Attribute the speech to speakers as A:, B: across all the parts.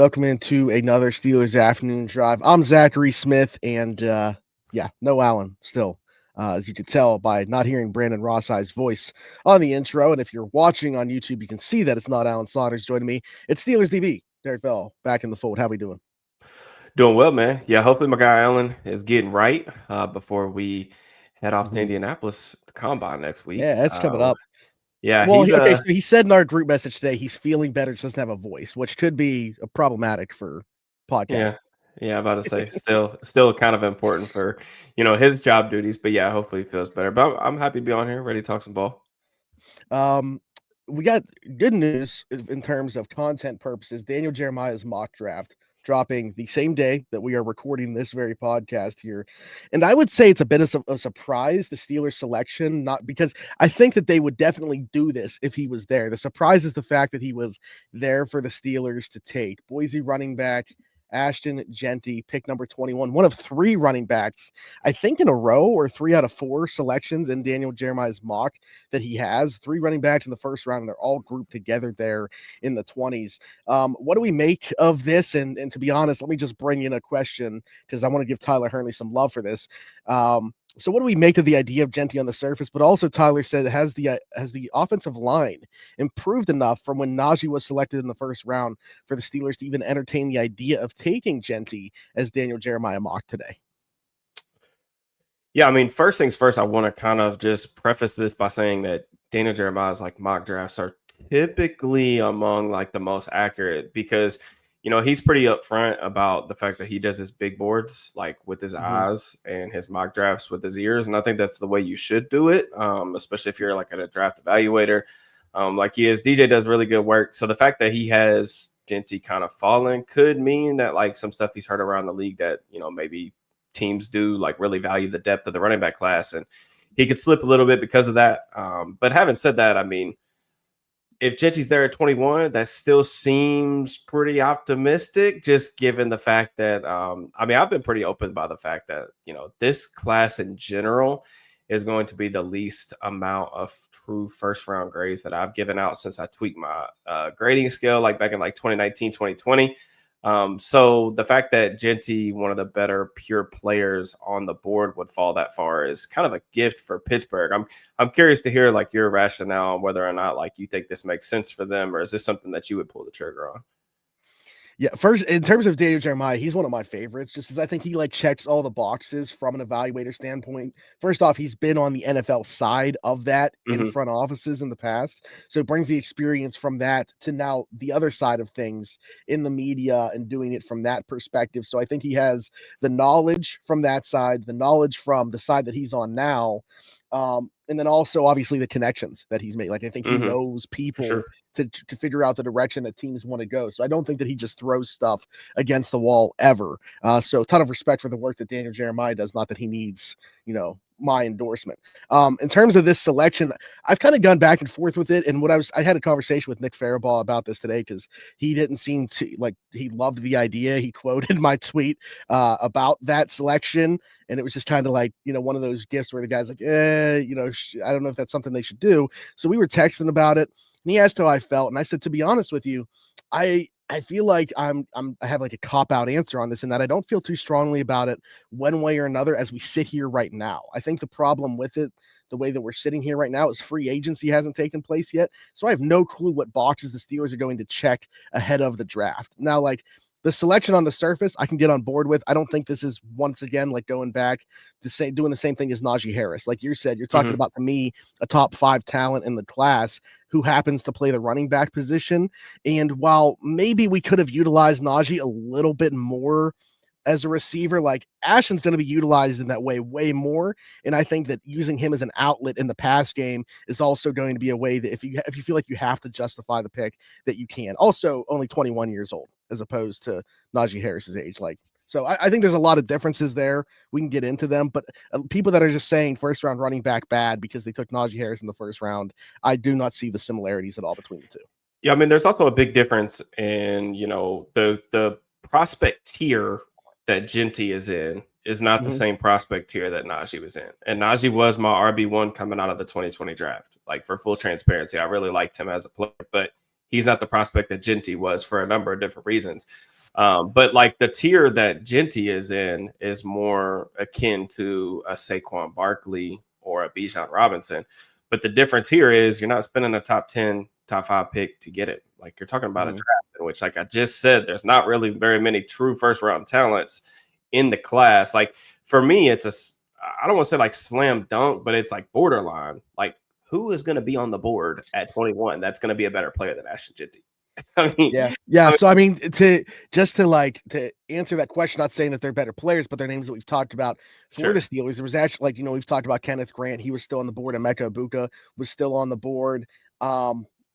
A: Welcome into another Steelers afternoon drive. I'm Zachary Smith, and no Allen still, as you could tell by not hearing Brandon Rossi's voice on the intro. And if you're watching on YouTube, you can see that it's not Alan Saunders joining me. It's Steelers DB, Derrick Bell, back in the fold. How we doing?
B: Doing well, man. Yeah, hopefully my guy Allen is getting right before we head off to Indianapolis the combine next week.
A: Yeah, that's coming up.
B: Yeah,
A: Well,
B: he's
A: okay, so he said in our group message today he's feeling better, just doesn't have a voice, which could be problematic for podcast.
B: yeah, about to say still kind of important for his job duties, but yeah, hopefully he feels better. But I'm happy to be on here, ready to talk some ball.
A: We got good news in terms of content purposes. Daniel Jeremiah's mock draft dropping the same day that we are recording this very podcast here. And I would say it's a bit of a surprise, the Steelers selection, not because I think that they would definitely do this if he was there. The surprise is the fact that he was there for the Steelers to take. Boise running back Ashton, Genty, pick number 21, one of three running backs, I think in a row or 3 out of 4 selections in Daniel Jeremiah's mock that he has. 3 running backs in the first round, and they're all grouped together there in the 20s. What do we make of this? And to be honest, let me just bring in a question because I want to give Tyler Hurnley some love for this. So what do we make of the idea of Genty on the surface? But also Tyler said, has the offensive line improved enough from when Najee was selected in the first round for the Steelers to even entertain the idea of taking Genty as Daniel Jeremiah mock today?
B: Yeah, I mean, first things first, I want to kind of just preface this by saying that Daniel Jeremiah's mock drafts are typically among the most accurate because he's pretty upfront about the fact that he does his big boards with his eyes and his mock drafts with his ears. And I think that's the way you should do it, especially if you're a draft evaluator like he is. DJ does really good work. So the fact that he has Genty kind of falling could mean that some stuff he's heard around the league that, maybe teams do really value the depth of the running back class. And he could slip a little bit because of that. But having said that, I mean, if Genty's there at 21, that still seems pretty optimistic, just given the fact that, I've been pretty open by the fact that, this class in general is going to be the least amount of true first round grades that I've given out since I tweaked my grading scale, back in 2019, 2020. So the fact that Genty, one of the better pure players on the board, would fall that far is kind of a gift for Pittsburgh. I'm curious to hear your rationale on whether or not you think this makes sense for them, or is this something that you would pull the trigger on?
A: Yeah, first, in terms of Daniel Jeremiah, he's one of my favorites just because I think he checks all the boxes from an evaluator standpoint. First off, he's been on the NFL side of that in front offices in the past. So it brings the experience from that to now the other side of things in the media and doing it from that perspective. So I think he has the knowledge from that side, the knowledge from the side that he's on now. And then also obviously the connections that he's made. I think he knows people to figure out the direction that teams want to go. So I don't think that he just throws stuff against the wall ever. So a ton of respect for the work that Daniel Jeremiah does. Not that he needs, my endorsement. In terms of this selection, I've kind of gone back and forth with it. And I had a conversation with Nick Faribault about this today because he didn't seem to he loved the idea. He quoted my tweet about that selection. And it was just kind of one of those gifts where the guy's I don't know if that's something they should do. So we were texting about it and he asked how I felt. And I said, to be honest with you, I feel like I have a cop-out answer on this, in that I don't feel too strongly about it one way or another as we sit here right now. I think the problem with it, the way that we're sitting here right now, is free agency hasn't taken place yet. So I have no clue what boxes the Steelers are going to check ahead of the draft. Now, the selection on the surface, I can get on board with. I don't think this is, once again, going back to doing the same thing as Najee Harris. Like you said, you're talking about, to me, a top 5 talent in the class who happens to play the running back position. And while maybe we could have utilized Najee a little bit more as a receiver, Ashton's going to be utilized in that way more. And I think that using him as an outlet in the pass game is also going to be a way that if you feel like you have to justify the pick, that you can. Also, only 21 years old as opposed to Najee Harris's age. So I think there's a lot of differences there. We can get into them, but people that are just saying first round running back bad because they took Najee Harris in the first round, I do not see the similarities at all between the two.
B: Yeah, I mean, there's also a big difference in, the prospect tier that Genty is in is not the same prospect tier that Najee was in. And Najee was my RB1 coming out of the 2020 draft. For full transparency, I really liked him as a player, but he's not the prospect that Genty was for a number of different reasons. But like the tier that Genty is in is more akin to a Saquon Barkley or a Bijan Robinson. But the difference here is you're not spending a top 10, top 5 pick to get it. Like you're talking about a draft in which, like I just said, there's not really very many true first round talents in the class. Like for me, it's I don't want to say like slam dunk, but it's like borderline. Like who is going to be on the board at 21 that's going to be a better player than Ashton Genty? I mean,
A: yeah. So I mean, to answer that question, not saying that they're better players, but they're names that we've talked about for the Steelers. There was actually, like, we've talked about Kenneth Grant. He was still on the board, and Emeka Egbuka was still on the board.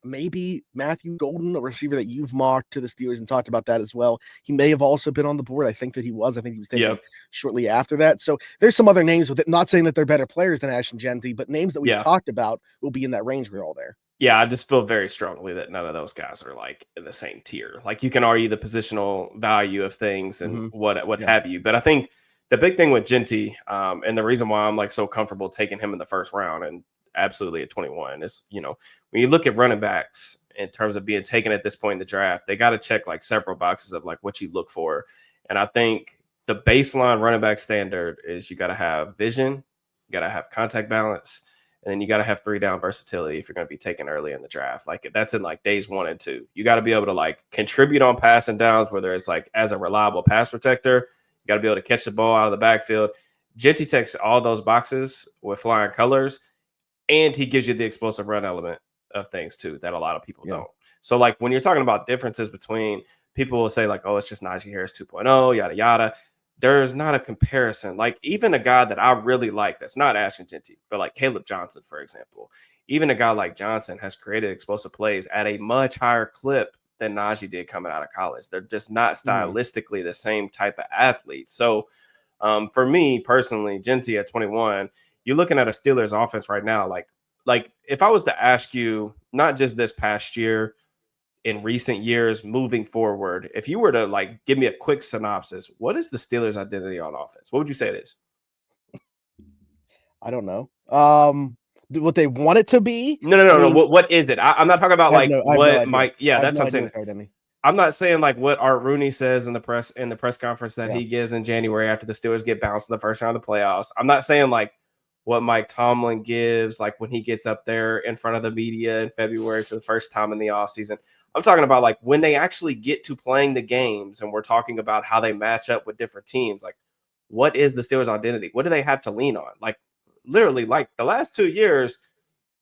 A: Maybe Matthew Golden, a receiver that you've mocked to the Steelers and talked about that as well. He may have also been on the board. I think that he was. I think he was taken shortly after that. So there's some other names with it. Not saying that they're better players than Ashton Genty, but names that we've talked about will be in that range. We're all there.
B: Yeah, I just feel very strongly that none of those guys are like in the same tier. Like you can argue the positional value of things and what have you, but I think the big thing with Genty, and the reason why I'm like so comfortable taking him in the first round and absolutely at 21 is, when you look at running backs in terms of being taken at this point in the draft, they got to check like several boxes of like what you look for, and I think the baseline running back standard is you got to have vision, you got to have contact balance. And then you got to have 3-down versatility if you're going to be taken early in the draft. Like that's in like days 1 and 2. You got to be able to like contribute on passing downs, whether it's like as a reliable pass protector. You got to be able to catch the ball out of the backfield. Genty checks all those boxes with flying colors, and he gives you the explosive run element of things too that a lot of people don't. So like when you're talking about differences between, people will say like, oh, it's just Najee Harris 2.0, yada yada. There's not a comparison. Like even a guy that I really like that's not Ashton Genty, but like Caleb Johnson, for example, even a guy like Johnson has created explosive plays at a much higher clip than Najee did coming out of college. They're just not stylistically the same type of athlete. So for me personally, Genty at 21, you're looking at a Steelers offense right now. Like if I was to ask you, not just this past year, in recent years moving forward, if you were to like give me a quick synopsis, what is the Steelers' identity on offense? What would you say it is?
A: I don't know. What they want it to be?
B: No. What is it? I'm not talking about like what Mike. Yeah, that's what I'm saying. I'm not saying like what Art Rooney says in the press conference that he gives in January after the Steelers get bounced in the first round of the playoffs. I'm not saying like what Mike Tomlin gives like when he gets up there in front of the media in February for the first time in the offseason. I'm talking about like when they actually get to playing the games and we're talking about how they match up with different teams. Like, what is the Steelers' identity? What do they have to lean on? Like, literally, like the last 2 years,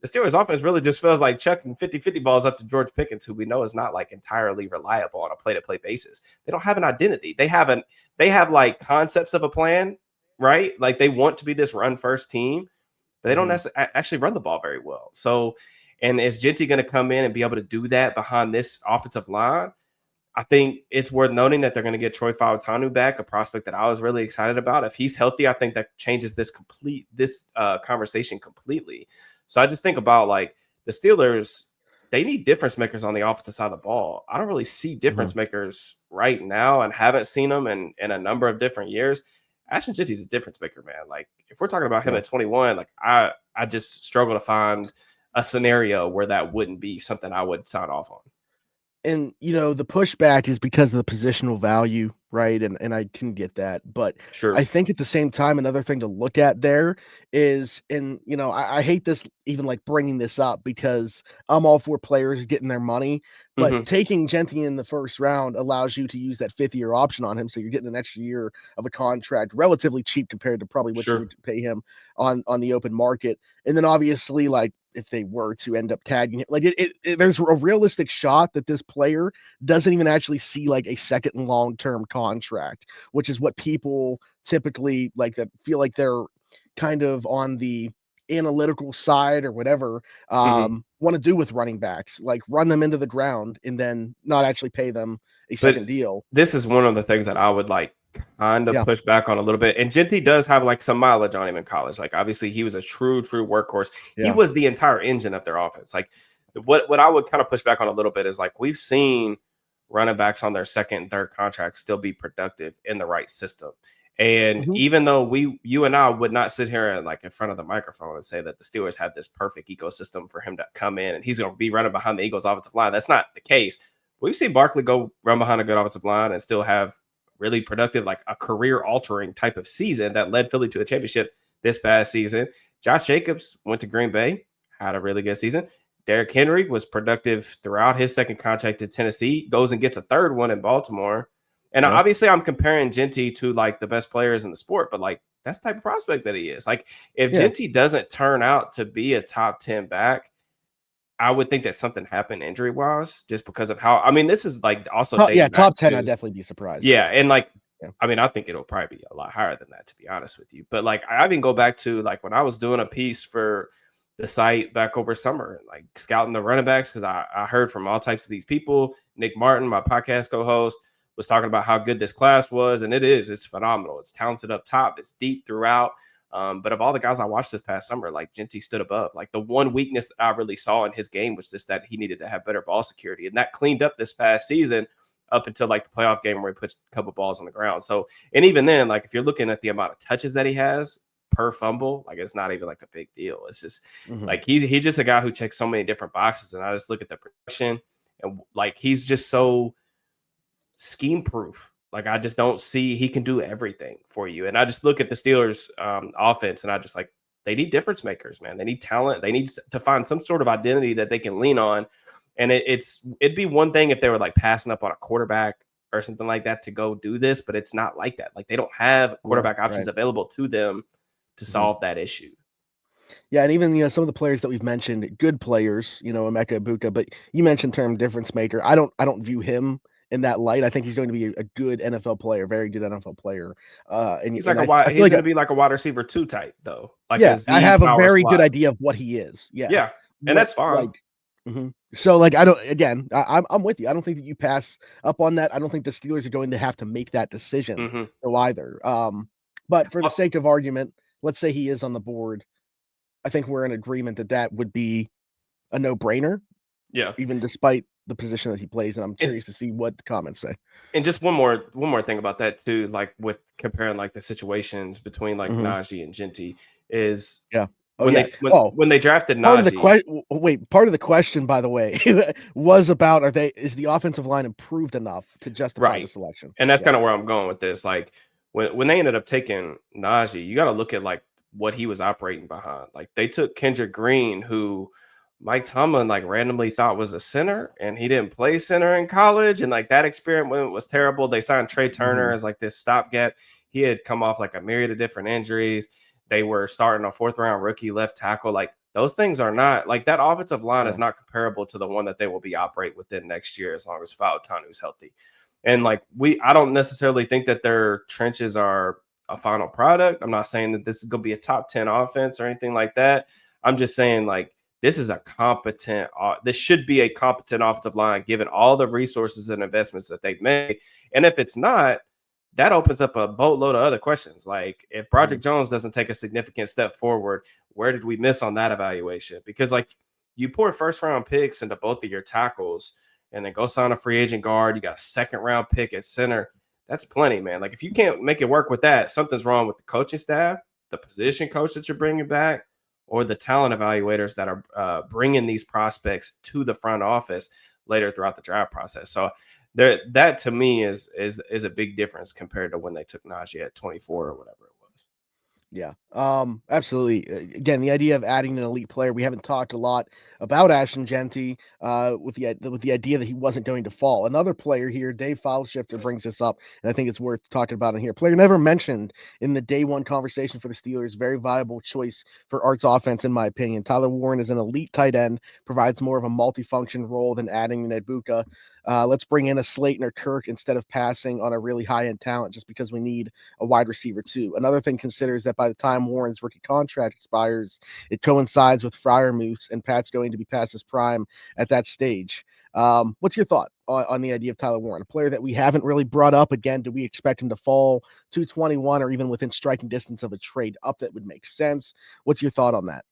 B: the Steelers' offense really just feels like chucking 50-50 balls up to George Pickens, who we know is not like entirely reliable on a play-to-play basis. They don't have an identity. They have like concepts of a plan, right? Like they want to be this run-first team, but they don't actually run the ball very well. So, and is Genty going to come in and be able to do that behind this offensive line? I think it's worth noting that they're going to get Troy Fautanu back, a prospect that I was really excited about. If he's healthy, I think that changes this conversation completely. So I just think about like the Steelers, they need difference makers on the offensive side of the ball. I don't really see difference makers right now and haven't seen them in a number of different years. Ashton Genty's a difference maker, man. Like if we're talking about him at 21, like I just struggle to find a scenario where that wouldn't be something I would sign off on.
A: And the pushback is because of the positional value, right? And I can get that, but I think at the same time, another thing to look at there is, and I hate this even like bringing this up because I'm all for players getting their money, but taking Genty in the first round allows you to use that 5th-year option on him, so you're getting an extra year of a contract, relatively cheap compared to probably what you would pay him on the open market. And then obviously, like if they were to end up tagging it, like there's a realistic shot that this player doesn't even actually see like a second long-term contract, which is what people typically like that feel like they're kind of on the analytical side or whatever want to do with running backs, like run them into the ground and then not actually pay them a second deal.
B: This is one of the things that I would like kind of push back on a little bit. And Genty does have like some mileage on him in college. Like obviously he was a true workhorse. He was the entire engine of their offense. Like what I would kind of push back on a little bit is like we've seen running backs on their second and third contracts still be productive in the right system. And
A: Mhm.
B: even though you and I would not sit here and like in front of the microphone and say that the Steelers have this perfect ecosystem for him to come in and he's going to be running behind the Eagles offensive line. That's not the case. We've seen Barkley go run behind a good offensive line and still have really productive, like a career altering type of season that led Philly to a championship this past season. Josh Jacobs went to Green Bay, had a really good season. Derrick Henry was productive throughout his second contract to Tennessee, goes and gets a third one in Baltimore. And
A: Yeah.
B: obviously, I'm comparing Genty to like the best players in the sport, but like that's the type of prospect that he is. Like, if
A: Yeah.
B: Genty doesn't turn out to be a top 10 back, I would think that something happened injury wise, just because of how, I mean, this is like also
A: Yeah,
B: dating back
A: top 10, I'd
B: to,
A: definitely be surprised.
B: yeah. And like,
A: Yeah.
B: I mean, I think it'll probably be a lot higher than that, to be honest with you. But like, I even go back to like when I was doing a piece for the site back over summer, like scouting the running backs, because I heard from all types of these people. Nick Martin, my podcast co-host, was talking about how good this class was, and it's phenomenal. It's talented up top, it's deep throughout. But of all the guys I watched this past summer, like Genty stood above. Like the one weakness that I really saw in his game was just that he needed to have better ball security, and that cleaned up this past season up until like the playoff game where he puts a couple balls on the ground. So, and even then, like if you're looking at the amount of touches that he has per fumble, like it's not even like a big deal. It's just like he's just a guy who checks so many different boxes, and I just look at the production and like he's just so scheme proof. Like I just don't see he can do everything for you. And I just look at the Steelers offense and I just like they need difference makers, man. They need talent. They need to find some sort of identity that they can lean on. And it'd be one thing if they were like passing up on a quarterback or something like that to go do this, but it's not like that. Like they don't have quarterback options available to them to solve that issue.
A: Yeah, and even some of the players that we've mentioned, good players, Emeka Ibuka, but you mentioned term difference maker. I don't view him in that light. I think he's going to be a good NFL player, very good NFL player.
B: He's
A: And
B: like a
A: I
B: wide.
A: feel
B: He's
A: like
B: going to be like a wide receiver 2 type though, like a
A: yeah, I
B: Z
A: have a
B: power
A: very good
B: slot.
A: idea of what he is. Yeah,
B: Yeah, and that's fine.
A: So like I don't. Again, I'm with you. I don't think that you pass up on that. I don't think the Steelers are going to have to make that decision either. But for the sake of argument, let's say he is on the board. I think we're in agreement that would be a no-brainer.
B: Yeah.
A: Even despite the position that he plays, and I'm curious to see what the comments say.
B: And just one more thing about that too, like with comparing like the situations between like Najee and Genty is when they drafted Najee.
A: Part of the question, by the way, was about is the offensive line improved enough to justify the selection?
B: And that's kind of where I'm going with this. Like when they ended up taking Najee, you got to look at like what he was operating behind. Like they took Kendrick Green, who Mike Tomlin like randomly thought was a center, and he didn't play center in college, and like that experiment was terrible. They signed Trey Turner as like this stopgap. He had come off like a myriad of different injuries. They were starting a 4th round rookie left tackle. Like those things are not like that offensive line is not comparable to the one that they will be operate within next year as long as Fautanu healthy. And like I don't necessarily think that their trenches are a final product. I'm not saying that this is going to be a top 10 offense or anything like that. I'm just saying like this is a competent, this should be a competent offensive line given all the resources and investments that they've made. And if it's not, that opens up a boatload of other questions. Like if Broderick Jones doesn't take a significant step forward, where did we miss on that evaluation? Because like you pour 1st round picks into both of your tackles and then go sign a free agent guard. You got a 2nd round pick at center. That's plenty, man. Like if you can't make it work with that, something's wrong with the coaching staff, the position coach that you're bringing back, or the talent evaluators that are bringing these prospects to the front office later throughout the draft process. So that to me is a big difference compared to when they took Najee at 24 or whatever it was.
A: Yeah, absolutely. Again, the idea of adding an elite player, we haven't talked a lot about Ashton Genty with the idea that he wasn't going to fall. Another player here, Dave Fileshifter, brings this up, and I think it's worth talking about in here. Player never mentioned in the day one conversation for the Steelers. Very viable choice for Art's offense, in my opinion. Tyler Warren is an elite tight end, provides more of a multifunction role than adding an Ibuka. Let's bring in a Slayton or Kirk instead of passing on a really high-end talent just because we need a wide receiver too. Another thing consider is that by the time Warren's rookie contract expires, it coincides with Freiermuth, and Pat's going to be past his prime at that stage. What's your thought on the idea of Tyler Warren, a player that we haven't really brought up? Again, do we expect him to fall to 21 or even within striking distance of a trade up that would make sense? What's your thought on that?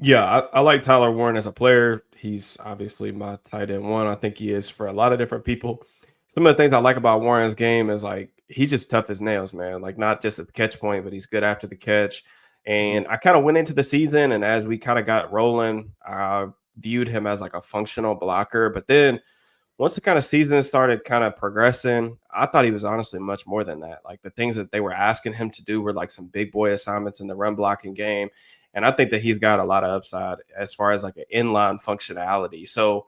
B: Yeah, I like Tyler Warren as a player. He's obviously my tight end 1. I think he is for a lot of different people. Some of the things I like about Warren's game is like he's just tough as nails, man. Like not just at the catch point, but he's good after the catch.
A: Mhm.
B: And I kind of went into the season, and as we kind of got rolling, I viewed him as like a functional blocker. But then once the kind of season started kind of progressing, I thought he was honestly much more than that. Like the things that they were asking him to do were like some big boy assignments in the run blocking game. And I think that he's got a lot of upside as far as like an inline functionality. So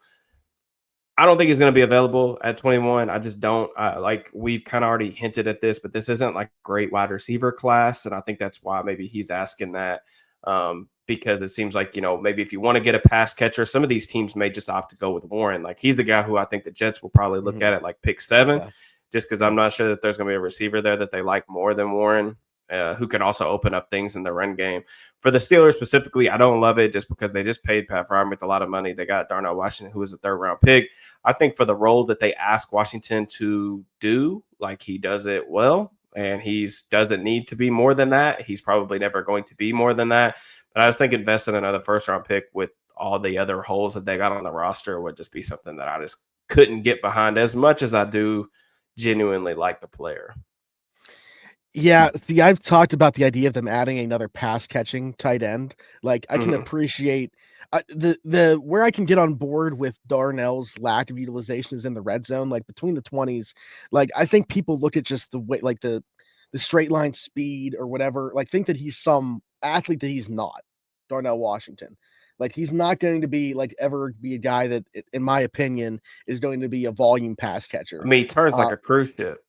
B: I don't think he's going to be available at 21. I just don't. Like we've kind of already hinted at this, but this isn't like a great wide receiver class, and I think that's why maybe he's asking that, because it seems like maybe if you want to get a pass catcher, some of these teams may just opt to go with Warren. Like he's the guy who I think the Jets will probably look
A: Mhm.
B: at like pick 7,
A: Yeah.
B: just because I'm not sure that there's going to be a receiver there that they like more than Warren. Who can also open up things in the run game. For the Steelers specifically, I don't love it just because they just paid Pat Freiermuth a lot of money. They got Darnell Washington, who was a 3rd-round pick. I think for the role that they ask Washington to do, like he does it well, and doesn't need to be more than that. He's probably never going to be more than that. But I just think investing in another 1st-round pick with all the other holes that they got on the roster would just be something that I just couldn't get behind as much as I do genuinely like the player.
A: Yeah, see, I've talked about the idea of them adding another pass catching tight end. Like I can
B: Mhm.
A: appreciate the where I can get on board with Darnell's lack of utilization is in the red zone, like between the 20s. Like I think people look at just the way like the straight line speed or whatever, like think that he's some athlete that he's not. Darnell Washington. Like he's not going to be like ever be a guy that in my opinion is going to be a volume pass
B: I
A: catcher.
B: mean, he turns like
A: Uh
B: a cruise ship.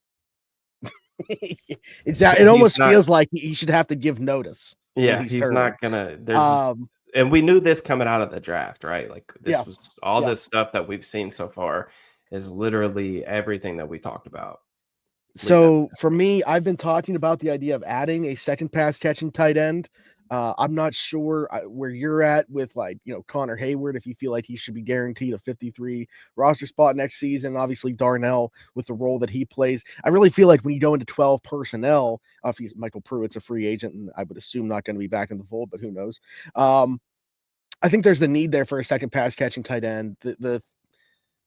A: Exactly. It
B: He's
A: almost
B: not.
A: feels like he should have to give notice when
B: Yeah,
A: he's
B: he's
A: turning.
B: not gonna. There's just,
A: Um,
B: and we knew this coming out of the draft, right? Like
A: yeah,
B: this was all
A: yeah.
B: this stuff that we've seen so far is literally everything that we talked about leading up.
A: So for me, I've been talking about the idea of adding a second pass catching tight end. I'm not sure where you're at with like Connor Hayward. If you feel like he should be guaranteed a 53 roster spot next season, obviously Darnell with the role that he plays. I really feel like when you go into 12 personnel, if he's Michael Pruitt's a free agent, and I would assume not going to be back in the fold, but who knows? I think there's the need there for a second pass catching tight end. The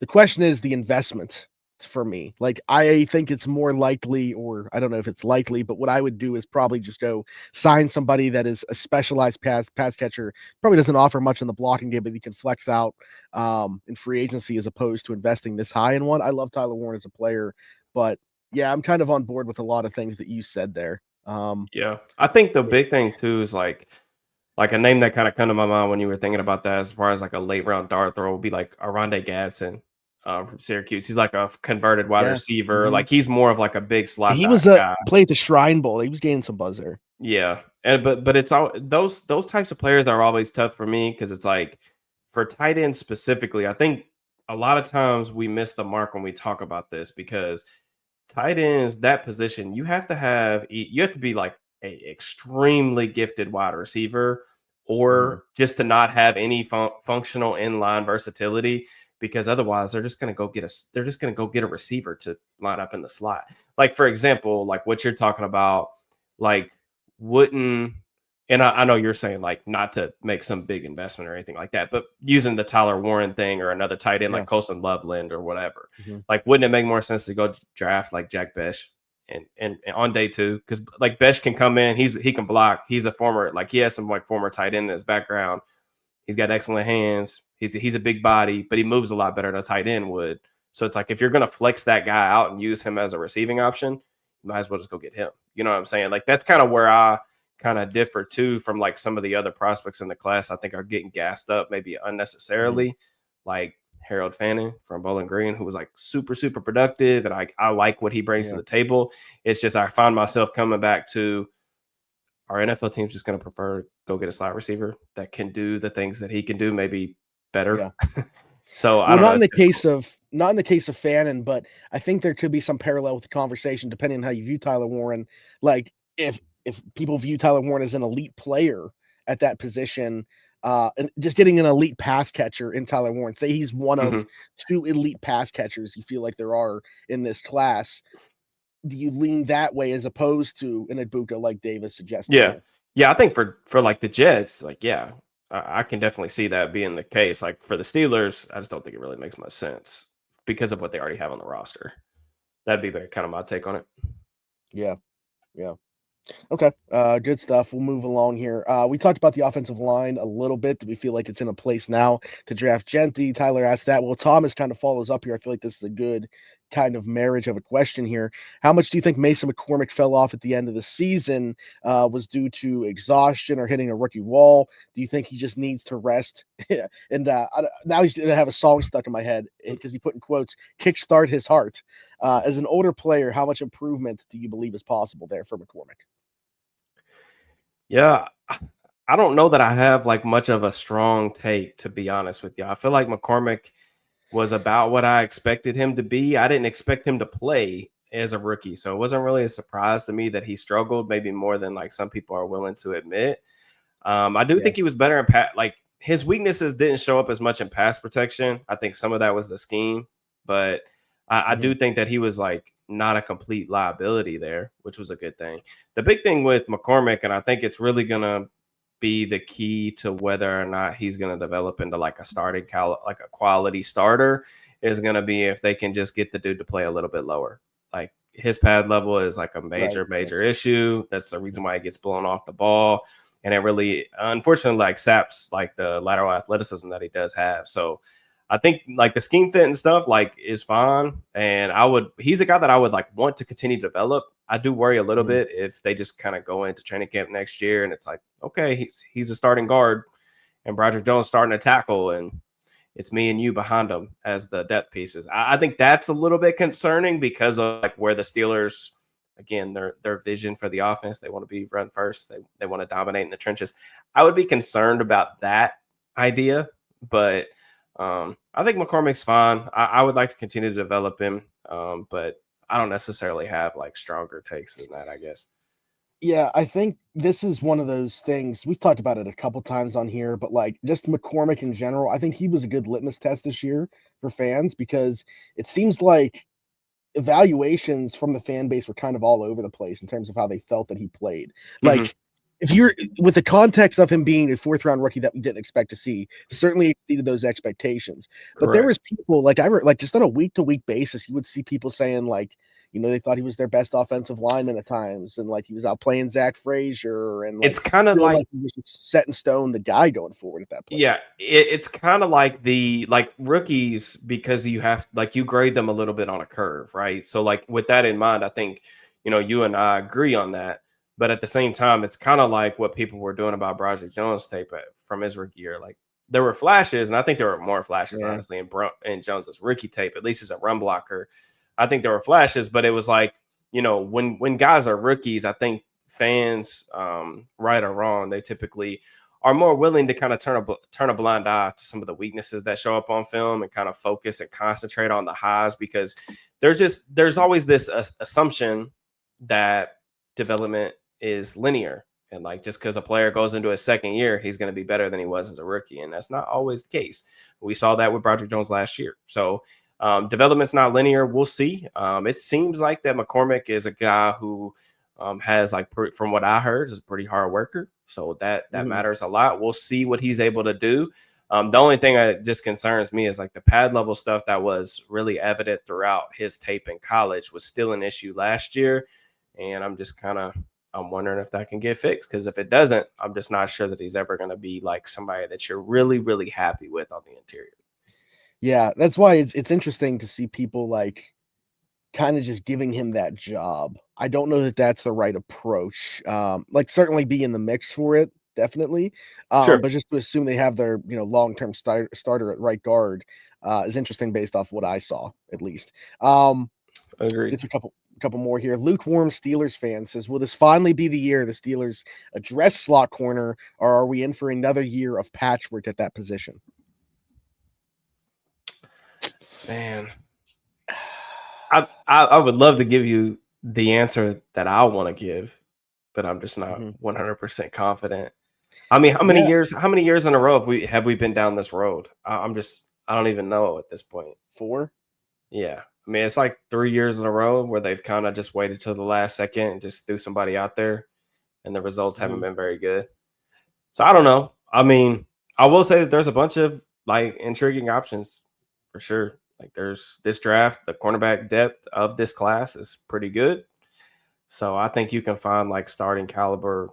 A: question is the investment for me. Like I think it's more likely, or I don't know if it's likely, but what I would do is probably just go sign somebody that is a specialized pass catcher. Probably doesn't offer much in the blocking game, but he can flex out in free agency as opposed to investing this high in one. I love Tyler Warren as a player, but yeah, I'm kind of on board with a lot of things that you said there.
B: Yeah, I think the
A: Yeah,
B: big thing too is like a name that kind of come to my mind when you were thinking about that, as far as like a late round dart throw, would be like Aronde Gadsden from Syracuse. He's like a converted wide
A: yeah.
B: receiver.
A: Mhm.
B: Like he's more of like a big slot
A: He was a
B: guy.
A: play at the Shrine Bowl. He was gaining some buzz there.
B: Yeah, and but it's all those types of players are always tough for me because it's like for tight ends specifically, I think a lot of times we miss the mark when we talk about this because tight ends, that position, you have to be like a extremely gifted wide receiver,
A: Mhm.
B: or just to not have any functional inline versatility, because otherwise they're just going to go get a receiver to line up in the slot. Like for example, like what you're talking about, like wouldn't and I know you're saying like not to make some big investment or anything like that, but using the Tyler Warren thing or another tight end
A: Yeah.
B: like Colson Loveland or whatever,
A: Mhm.
B: like, wouldn't it make more sense to go draft like Jack Besh and on day 2? Because like Besh can come in, he can block. He's a former he has some like former tight end in his background. He's got excellent hands. He's a big body, but he moves a lot better than a tight end would. So it's like if you're gonna flex that guy out and use him as a receiving option, you might as well just go get him. You know what I'm saying? Like that's kind of where I kind of differ too from like some of the other prospects in the class. I think are getting gassed up maybe
A: Mhm.
B: unnecessarily, like Harold Fannin from Bowling Green, who was like super, super productive. And I like what he brings to
A: Yeah.
B: the table. It's just I find myself coming back to our NFL team's just going to prefer go get a slot receiver that can do the things that he can do, maybe better.
A: Yeah.
B: So I
A: Well,
B: don't know. It's difficult.
A: not in the case of Fannin, but I think there could be some parallel with the conversation depending on how you view Tyler Warren. Like if people view Tyler Warren as an elite player at that position, and just getting an elite pass catcher in Tyler Warren, say he's one of
B: Mhm.
A: 2 elite pass catchers you feel like there are in this class. Do you lean that way as opposed to an Ibuka like Davis suggested
B: Yeah.
A: here?
B: Yeah. I think for like the Jets, like, yeah, I can definitely see that being the case. Like for the Steelers, I just don't think it really makes much sense because of what they already have on the roster. That'd be kind of my take on it.
A: Yeah. Yeah. Okay. Good stuff. We'll move along here. We talked about the offensive line a little bit. Do we feel like it's in a place now to draft Genty? Tyler asked that. Well, Thomas kind of follows up here. I feel like this is a good kind of marriage of a question here. How much do you think Mason McCormick fell off at the end of the season was due to exhaustion or hitting a rookie wall? Do you think he just needs to rest? And now he's going to have a song stuck in my head because he put in quotes, kickstart his heart. As an older player, how much improvement do you believe is possible there for McCormick?
B: Yeah, I don't know that I have like much of a strong take, to be honest with you. I feel like McCormick was about what I expected him to be. I didn't expect him to play as a rookie, so it wasn't really a surprise to me that he struggled, maybe more than like some people are willing to admit. I do
A: Yeah.
B: think he was better in like his weaknesses didn't show up as much in pass protection. I think some of that was the scheme, but I
A: Mhm.
B: do think that he was like not a complete liability there, which was a good thing. The big thing with McCormick, and I think it's really gonna be the key to whether or not he's gonna develop into like a like a quality starter, is gonna be if they can just get the dude to play a little bit lower. Like his pad level is like a
A: Right.
B: major issue. That's the reason why he gets blown off the ball, and it really unfortunately like saps like the lateral athleticism that he does have. So I think like the scheme fit and stuff like is fine, and he's a guy that I would like want to continue to develop. I do worry a little
A: Mhm.
B: bit if they just kind of go into training camp next year and it's like, okay, he's a starting guard and Broderick Jones starting to tackle, and it's me and you behind him as the depth pieces. I think that's a little bit concerning because of like where the Steelers, again, their vision for the offense. They want to be run first. They want to dominate in the trenches. I would be concerned about that idea, but I think McCormick's fine. I would like to continue to develop him, but I don't necessarily have like stronger takes than that, I guess.
A: Yeah, I think this is one of those things we've talked about it a couple times on here, but like just McCormick in general, I think he was a good litmus test this year for fans because it seems like evaluations from the fan base were kind of all over the place in terms of how they felt that he played.
B: Hmm.
A: Like, if you're with the context of him being a fourth round rookie that we didn't expect to see, certainly exceeded those expectations. But there
B: Correct.
A: was people like like just on a week to week basis, you would see people saying like, they thought he was their best offensive lineman at times, and like he was out playing Zach Frazier, and
B: It's
A: like
B: kind of
A: feeling
B: like
A: like he was just set in stone, the guy going forward at that place.
B: yeah, it's kind of like the like rookies because you have like you grade them a little bit on a curve, right? So like with that in mind, I think you and I agree on that. But at the same time, it's kind of like what people were doing about Broderick Jones tape from his rookie year. Like there were flashes, and I think there were more flashes
A: Yeah.
B: honestly in Jones's rookie tape, at least as a run blocker. I think there were flashes, but it was like when guys are rookies, I think fans, right or wrong, they typically are more willing to kind of turn a blind eye to some of the weaknesses that show up on film and kind of focus and concentrate on the highs because there's always this assumption that development is linear, and like just because a player goes into his second year he's going to be better than he was as a rookie, and that's not always the case. We saw that with Broderick Jones last year. So development's not linear. We'll see. It seems like that McCormick is a guy who has like from what I heard is a pretty hard worker, so that
A: Mhm.
B: matters a lot. We'll see what he's able to do. The only thing that just concerns me is like the pad level stuff that was really evident throughout his tape in college was still an issue last year, and I'm wondering if that can get fixed, because if it doesn't, I'm just not sure that he's ever going to be like somebody that you're really happy with on the interior.
A: Yeah, that's why it's interesting to see people like kinda just giving him that job. I don't know that that's the right approach. Like, certainly be in the mix for it, definitely,
B: Sure,
A: but just to assume they have their, long-term starter at right guard, is interesting based off what I saw, at least.
B: agreed.
A: Get to a couple more here. Lukewarm Steelers fan says, "Will this finally be the year the Steelers address slot corner, or are we in for another year of patchwork at that position?"
B: Man, I would love to give you the answer that I want to give, but I'm just not
A: Mhm.
B: 100% confident. I mean,
A: Yeah,
B: how many years in a row have we been down this road? I don't even know at this point.
A: 4?
B: Yeah. I mean, it's like 3 years in a row where they've kind of just waited till the last second and just threw somebody out there, and the results haven't
A: Mhm.
B: been very good. So I don't know. I mean, I will say that there's a bunch of like intriguing options for sure. Like there's this draft, the cornerback depth of this class is pretty good. So I think you can find like starting caliber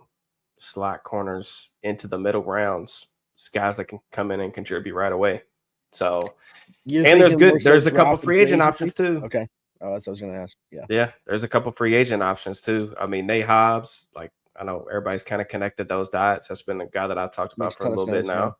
B: slot corners into the middle rounds, guys that can come in and contribute right away. So,
A: You're
B: and
A: thinking more so
B: there's a couple
A: draft and
B: free
A: free
B: agent
A: agency?
B: options too.
A: Okay. Oh, that's what I was going to ask. Yeah.
B: Yeah, there's a couple free agent options too. I mean, Nate Hobbs, like I know everybody's kind of connected those dots. That's been a guy that I talked about
A: Makes a
B: for a
A: ton of
B: little bit
A: sense. Yeah.
B: now.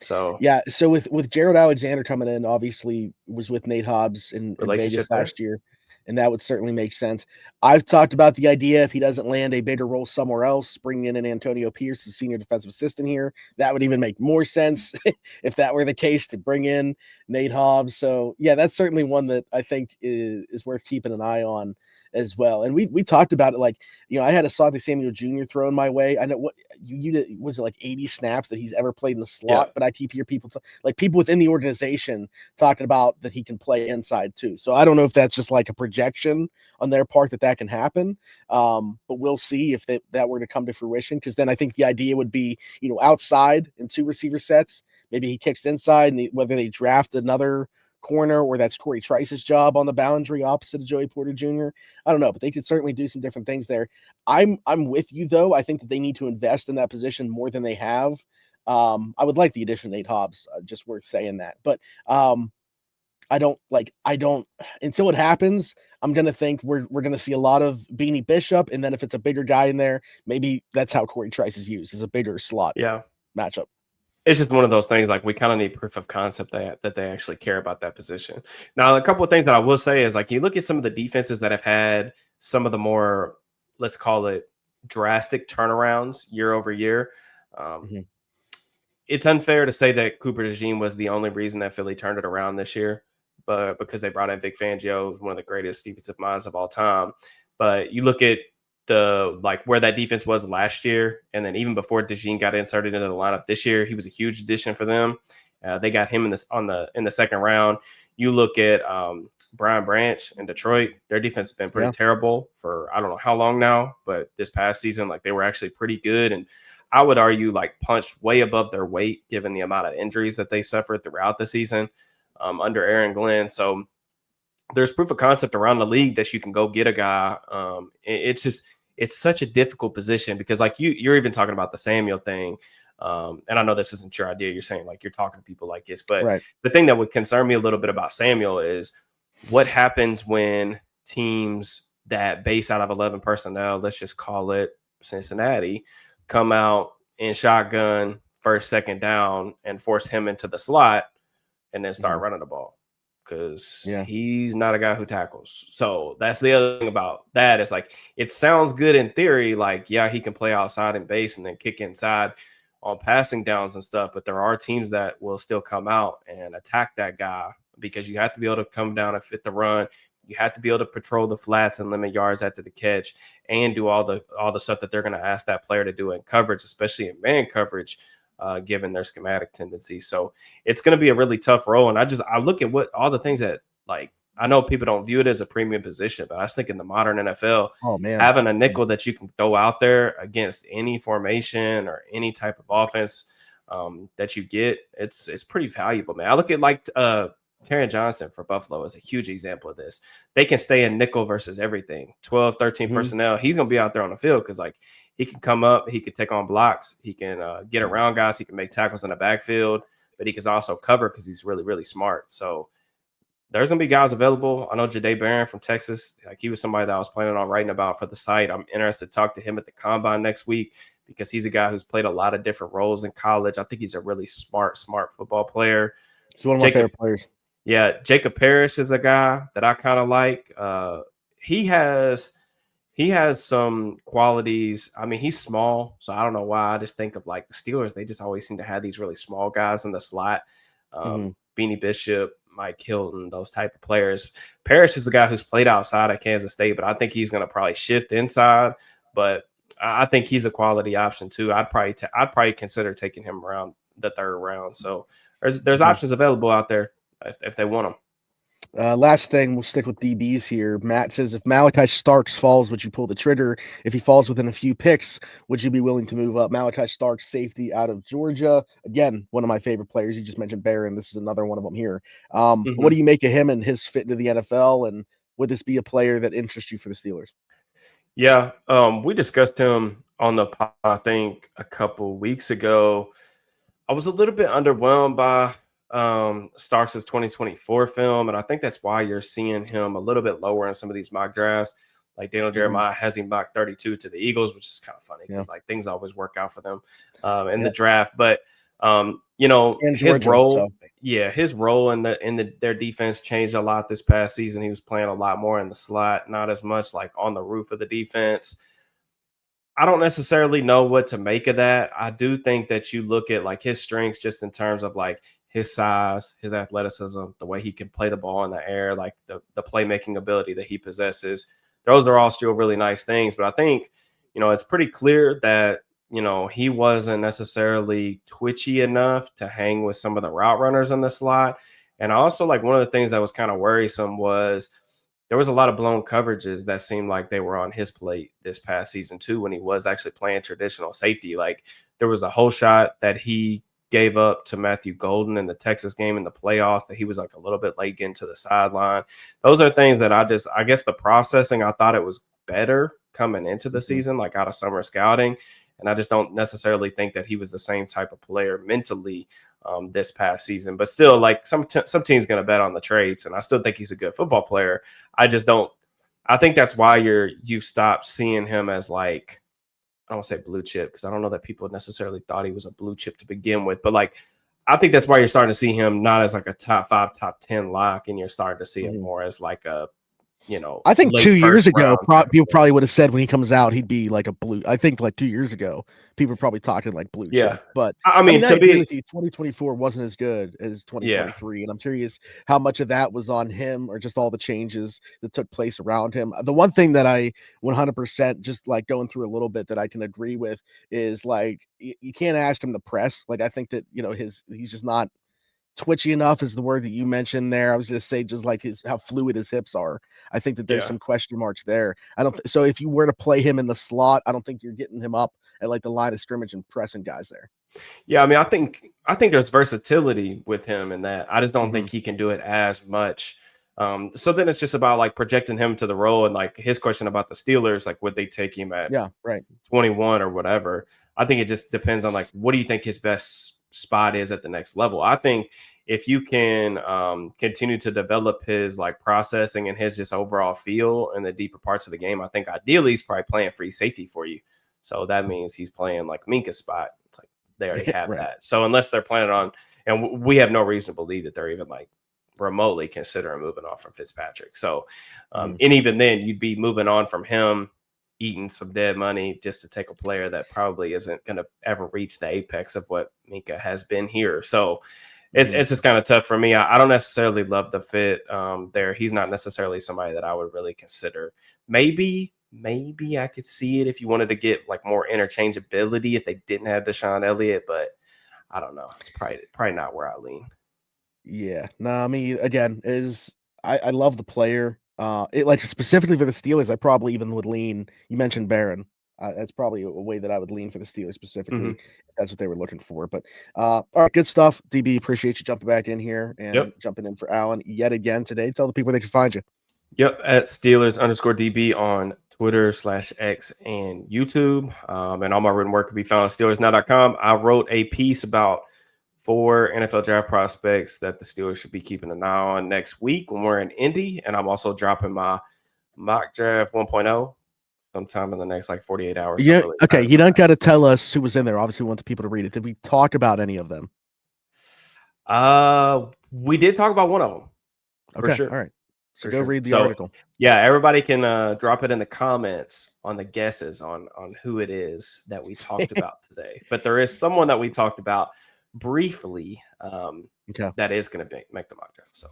B: So
A: Yeah, so with Jared Alexander coming in, obviously was with Nate Hobbs in
B: relationship
A: Vegas
B: there.
A: last year, and that would certainly make sense. I've talked about the idea if he doesn't land a bigger role somewhere else, bringing in an Antonio Pierce as senior defensive assistant here. That would even make more sense if that were the case to bring in Nate Hobbs. So yeah, that's certainly one that I think is worth keeping an eye on as well. And we talked about it, like, you know, I had Asante Samuel Jr. thrown my way. I know what you did, was it like 80 snaps that he's ever played in the slot,
B: Yeah.
A: but I keep hear people like people within the organization talking about that he can play inside too. So I don't know if that's just like a projection on their part that can happen. But we'll see if that were to come to fruition, because then I think the idea would be, you know, outside in two receiver sets. Maybe he kicks inside, and whether they draft another corner or that's Corey Trice's job on the boundary opposite of Joey Porter Jr. I don't know, but they could certainly do some different things there. I'm with you though. I think that they need to invest in that position more than they have. I would like the addition of Nate Hobbs, just worth saying that. But I don't until it happens, I'm gonna think we're gonna see a lot of Beanie Bishop, and then if it's a bigger guy in there, maybe that's how Corey Trice is used, as a bigger slot
B: Yeah.
A: matchup.
B: It's just one of those things, like we kind of need proof of concept that they actually care about that position. Now, a couple of things that I will say is, like, you look at some of the defenses that have had some of the more, let's call it, drastic turnarounds year over year.
A: Mm-hmm.
B: It's unfair to say that Cooper DeJean was the only reason that Philly turned it around this year, but because they brought in Vic Fangio, one of the greatest defensive minds of all time. But you look at the like where that defense was last year, and then even before DeJean got inserted into the lineup this year, he was a huge addition for them. They got him in the second round. You look at Brian Branch in Detroit; their defense has been pretty terrible for I don't know how long now, but this past season, like they were actually pretty good, and I would argue like punched way above their weight given the amount of injuries that they suffered throughout the season under Aaron Glenn. So there's proof of concept around the league that you can go get a guy. It's such a difficult position because like you're even talking about the Samuel thing. And I know this isn't your idea. You're saying like you're talking to people like this, but
A: Right.
B: the thing that would concern me a little bit about Samuel is what happens when teams that base out of 11 personnel, let's just call it Cincinnati, come out in shotgun first, second down and force him into the slot and then start running the ball because he's not a guy who tackles. So that's the other thing about that is like it sounds good in theory, like, yeah, he can play outside in base and then kick inside on passing downs and stuff, but there are teams that will still come out and attack that guy because you have to be able to come down and fit the run. You have to be able to patrol the flats and limit yards after the catch and do all the stuff that they're going to ask that player to do in coverage, especially in man coverage, given their schematic tendencies. So it's going to be a really tough role. And I look at what all the things that, like, I know people don't view it as a premium position, but I just think in the modern NFL, having a nickel that you can throw out there against any formation or any type of offense that you get, it's pretty valuable, man. I look at like Taron Johnson for Buffalo is a huge example of this. They can stay in nickel versus everything, 12, 13 personnel. He's going to be out there on the field because like he can come up, he can take on blocks, he can get around guys, he can make tackles in the backfield, but he can also cover because he's really, really smart. So there's going to be guys available. I know Jahdae Barron from Texas. Like he was somebody that I was planning on writing about for the site. I'm interested to talk to him at the Combine next week because he's a guy who's played a lot of different roles in college. I think he's a really smart football player.
A: He's one of my favorite players.
B: Yeah, Jacob Parrish is a guy that I kind of like. He has some qualities. I mean, he's small, so I don't know why. I just think of like the Steelers. They just always seem to have these really small guys in the slot. Beanie Bishop, Mike Hilton, those type of players. Parrish is a guy who's played outside at Kansas State, but I think he's going to probably shift inside. But I think he's a quality option too. I'd probably consider taking him around the third round. So there's options available out there if they want them.
A: Last thing, we'll stick with DBs here. Matt says, if Malakai Starks falls, would you pull the trigger? If he falls within a few picks, would you be willing to move up? Malakai Starks, safety out of Georgia. Again, one of my favorite players. You just mentioned Barron. This is another one of them here. What do you make of him and his fit into the NFL? And would this be a player that interests you for the Steelers?
B: Yeah, we discussed him on the pod, I think, a couple weeks ago. I was a little bit underwhelmed by Starks' 2024 film, and I think that's why you're seeing him a little bit lower in some of these mock drafts. Like Daniel Jeremiah has him mocked 32 to the Eagles, which is kind of funny because like things always work out for them in the draft. But you know,
A: And
B: his
A: Georgia,
B: role, his role in their defense changed a lot this past season. He was playing a lot more in the slot, not as much like on the roof of the defense. I don't necessarily know what to make of that. I do think that you look at like his strengths just in terms of like his size, his athleticism, the way he can play the ball in the air, like the playmaking ability that he possesses. Those are all still really nice things. But I think, you know, it's pretty clear that, you know, he wasn't necessarily twitchy enough to hang with some of the route runners in the slot. And I also like one of the things that was kind of worrisome was there was a lot of blown coverages that seemed like they were on his plate this past season too, when he was actually playing traditional safety. Like there was a whole shot that he gave up to Matthew Golden in the Texas game in the playoffs that he was like a little bit late getting to the sideline. Those are things that I guess the processing, I thought it was better coming into the season, like out of summer scouting. And I just don't necessarily think that he was the same type of player mentally this past season. But still, like some team's going to bet on the traits, and I still think he's a good football player. I just don't. I think that's why you've stopped seeing him as like, I don't want to say blue chip because I don't know that people necessarily thought he was a blue chip to begin with. But like, I think that's why you're starting to see him not as like a top 5, top 10 lock, and you're starting to see him more as like a, you know,
A: I think 2 years ago, people probably would have said when he comes out, he'd be like a blue. I think like 2 years ago, people were probably talking like blue chip. But I mean I agree with you. 2024 wasn't as good as 2023, and I'm curious how much of that was on him or just all the changes that took place around him. The one thing that I 100% just like going through a little bit that I can agree with is like you can't ask him to press. Like I think that, you know, he's just not twitchy enough is the word that you mentioned there. I was going to say just like how fluid his hips are. I think that there's some question marks there. I don't so if you were to play him in the slot, I don't think you're getting him up at like the line of scrimmage and pressing guys there.
B: Yeah, I mean, I think there's versatility with him in that. I just don't think he can do it as much. So then it's just about like projecting him to the role, and like his question about the Steelers, like would they take him at 21 or whatever? I think it just depends on like what do you think his best spot is at the next level. I think if you can continue to develop his like processing and his just overall feel in the deeper parts of the game, I think ideally he's probably playing free safety for you. So that means he's playing like Minka's spot. It's like they already have that. So unless they're planning on, and we have no reason to believe that they're even like remotely considering moving on from Fitzpatrick. So and even then you'd be moving on from him, eating some dead money just to take a player that probably isn't going to ever reach the apex of what Minka has been here. So it's just kind of tough for me. I don't necessarily love the fit there. He's not necessarily somebody that I would really consider. Maybe I could see it if you wanted to get like more interchangeability if they didn't have Deshaun Elliott, but I don't know. It's probably not where I lean.
A: Yeah. No, I mean, again, I love the player. It like specifically for the Steelers, I probably even would lean. You mentioned Barron. That's probably a way that I would lean for the Steelers specifically. If that's what they were looking for. But all right, good stuff. DB, appreciate you jumping back in here and jumping in for Alan yet again today. Tell the people where they can find you.
B: Yep, at Steelers_DB on Twitter /X and YouTube. And all my written work can be found on SteelersNow.com. I wrote a piece about 4 NFL draft prospects that the Steelers should be keeping an eye on next week when we're in Indy. And I'm also dropping my mock draft 1.0 sometime in the next like 48 hours.
A: Yeah. Really okay. You don't got to tell us who was in there. Obviously, we want the people to read it. Did we talk about any of them?
B: We did talk about one of them.
A: Okay. For sure. All right. So go read the article.
B: Yeah, everybody can drop it in the comments on the guesses on who it is that we talked about today. But there is someone that we talked about briefly that is going to make the mock draft. So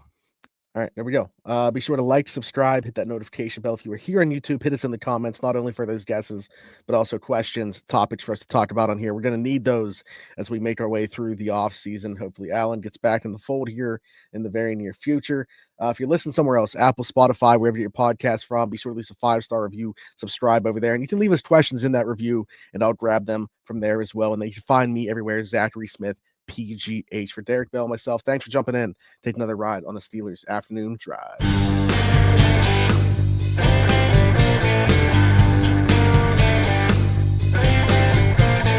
A: all right, there we go. Be sure to like, subscribe, hit that notification bell. If you were here on YouTube, hit us in the comments, not only for those guesses, but also questions, topics for us to talk about on here. We're going to need those as we make our way through the off season. Hopefully Alan gets back in the fold here in the very near future. If you're listening somewhere else, Apple, Spotify, wherever you get your podcast from, be sure to leave a 5-star review, subscribe over there, and you can leave us questions in that review, and I'll grab them from there as well. And then you can find me everywhere, Zachary Smith, PGH. For Derrick Bell, myself, thanks for jumping in. Take another ride on the Steelers Afternoon Drive.